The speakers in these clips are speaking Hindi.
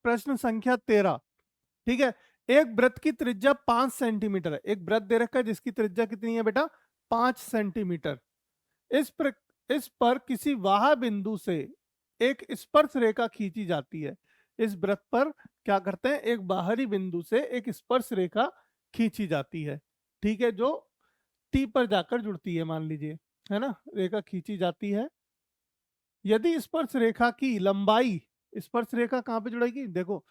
प्रश्न संख्या 13। ठीक है, एक वृत्त की त्रिज्या 5 सेंटीमीटर है। एक वृत्त दे रखा है जिसकी त्रिज्या कितनी है बेटा? 5 सेंटीमीटर। इस पर किसी वाह बिंदु से एक स्पर्श रेखा खींची जाती है। इस वृत्त पर क्या करते हैं, एक बाहरी बिंदु से एक स्पर्श रेखा खींची जाती है। ठीक है, जो टी पर जाकर जुड़ती है, मान लीजिए, है ना, रेखा खींची जाती है। यदि स्पर्श रेखा की लंबाई, स्पर्श रेखा कहाँ पे जुड़ेगी, देखो,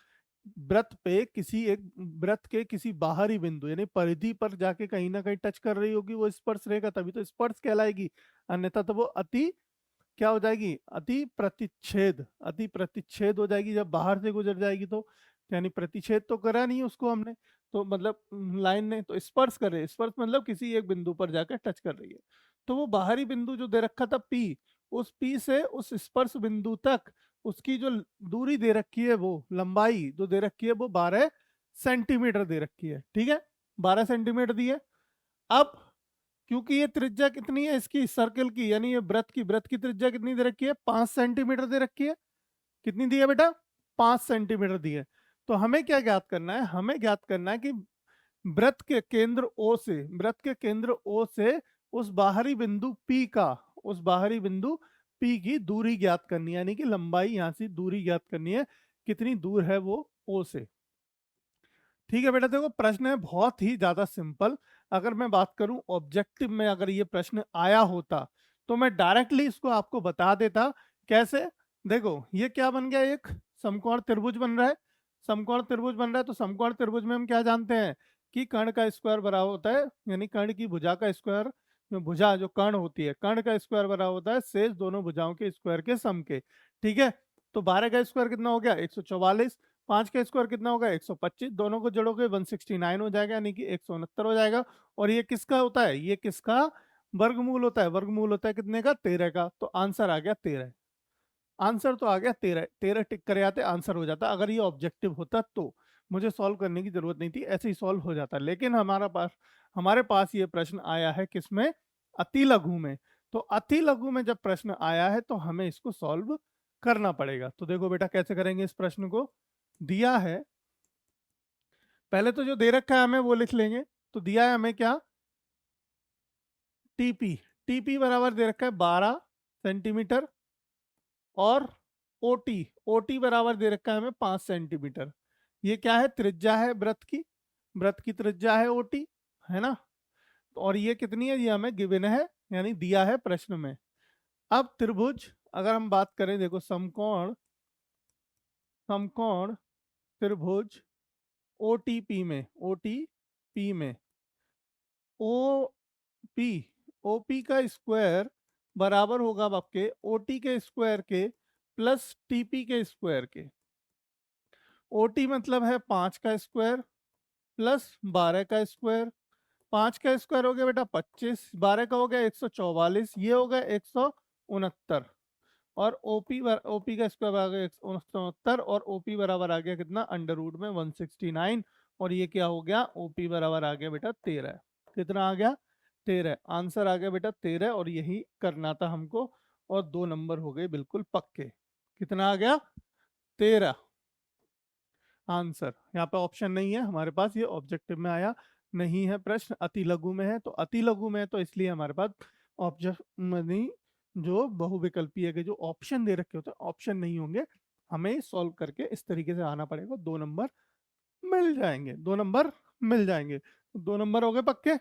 वृत्त पे किसी एक वृत्त के किसी बाहरी बिंदु यानी परिधि पर जाके कहीं ना कहीं टच कर रही होगी वो स्पर्श रेखा, तभी तो स्पर्श कहलाएगी। अन्यथा तो वो अति क्या हो जाएगी, अति प्रतिच्छेद हो जाएगी जब बाहर से गुजर जाएगी तो। यानी प्रतिच्छेद तो करा नहीं उसको हमने, तो मतलब लाइन ने तो स्पर्श करे, स्पर्श मतलब किसी एक बिंदु पर जाकर टच कर रही है। तो वो बाहरी बिंदु जो दे रखा था पी, उस पी से उस स्पर्श बिंदु तक उसकी जो दूरी दे रखी है, वो लंबाई जो दे रखी है वो 12 सेंटीमीटर दे रखी है। ठीक है, 12 सेंटीमीटर दी है। अब क्योंकि ये त्रिज्या कितनी है इसकी, सर्कल की, यानी ये वृत्त की त्रिज्या कितनी दे रखी है, 5 सेंटीमीटर दे रखी है। कितनी दी है बेटा? 5 सेंटीमीटर दी है। तो हमें क्या ज्ञात करना है, हमें ज्ञात करना है कि वृत्त के केंद्र ओ से उस बाहरी बिंदु P का, उस बाहरी बिंदु P की दूरी ज्ञात करनी है, यानी कि लंबाई, यहाँ से दूरी ज्ञात करनी है, कितनी दूर है वो O से। ठीक है बेटा, देखो प्रश्न है बहुत ही ज्यादा सिंपल। अगर मैं बात करूं ऑब्जेक्टिव में, अगर ये प्रश्न आया होता तो मैं डायरेक्टली इसको आपको बता देता। कैसे? देखो ये क्या बन गया, एक समकोण त्रिभुज बन रहा है। समकोण त्रिभुज बन रहा है तो समकोण त्रिभुज में हम क्या जानते हैं कि कर्ण का स्क्वायर बराबर होता है, यानी कर्ण की भुजा का स्क्वायर, भुजा जो कर्ण होती है, कर्ण का स्क्वायर बराबर होता है शेष दोनों भुजाओं के स्क्वायर के सम के। ठीक है, तो 12 का स्क्वायर कितना हो गया, 144। 5 का स्क्वायर कितना होगा, 125। दोनों को जोड़ोगे 169 हो जाएगा, यानी कि 169 हो जाएगा। और ये किसका होता है, ये किसका वर्गमूल होता है, वर्गमूल होता है कितने का, 13 का। तो आंसर आ गया 13। आंसर तो आ गया 13, 13 टिक करे आते आंसर हो जाता। अगर ये ऑब्जेक्टिव होता तो मुझे सॉल्व करने की जरूरत नहीं थी, ऐसे ही सॉल्व हो जाता। लेकिन हमारे पास ये प्रश्न आया है किसमें, अति लघु में। तो अति लघु में जब प्रश्न आया है तो हमें इसको सॉल्व करना पड़ेगा। तो देखो बेटा कैसे करेंगे इस प्रश्न को। दिया है, पहले तो जो दे रखा है हमें वो लिख लेंगे। तो दिया है हमें क्या, टीपी। टीपी बराबर दे रखा है 12 सेंटीमीटर। और ओटी, ओटी बराबर दे रखा है हमें 5 सेंटीमीटर। ये क्या है, त्रिज्या है वृत्त की, वृत्त की त्रिज्या है ओटी, है ना। और ये कितनी है, ये हमें गिवन है, यानी दिया है प्रश्न में। अब त्रिभुज, अगर हम बात करें, देखो समकोण, समकोण त्रिभुज ओटीपी में, ओटीपी में ओ पी, ओपी का स्क्वायर बराबर होगा आपके ओटी के स्क्वायर के प्लस टीपी के स्क्वायर के। ओटी मतलब है 5 का स्क्वायर प्लस 12 का स्क्वायर। 5 का स्क्वायर हो गया बेटा 25, 12 का हो गया 144, ये हो गया 169। और ओपी का स्क्वायर आ गया 169, और ओपी बराबर आ गया कितना, अंडर रूट में 169। और ये क्या हो गया, ओपी बराबर आ गया बेटा 13। कितना आ गया, 13। आंसर आ गया बेटा 13, और यही करना था हमको। और 2 नंबर हो गए बिल्कुल पक्के। कितना आ गया, 13 आंसर। यहाँ पे ऑप्शन नहीं है हमारे पास, ये ऑब्जेक्टिव में आया नहीं है प्रश्न, अति लघु में है। तो अति लघु में है तो इसलिए हमारे पास ऑब्जेक्ट नहीं, जो बहुविकल्पीय के जो ऑप्शन दे रखे होते हैं ऑप्शन नहीं होंगे। हमें सॉल्व करके इस तरीके से आना पड़ेगा, 2 नंबर मिल जाएंगे, 2 नंबर मिल जाएंगे। 2 नंबर हो गए पक्के।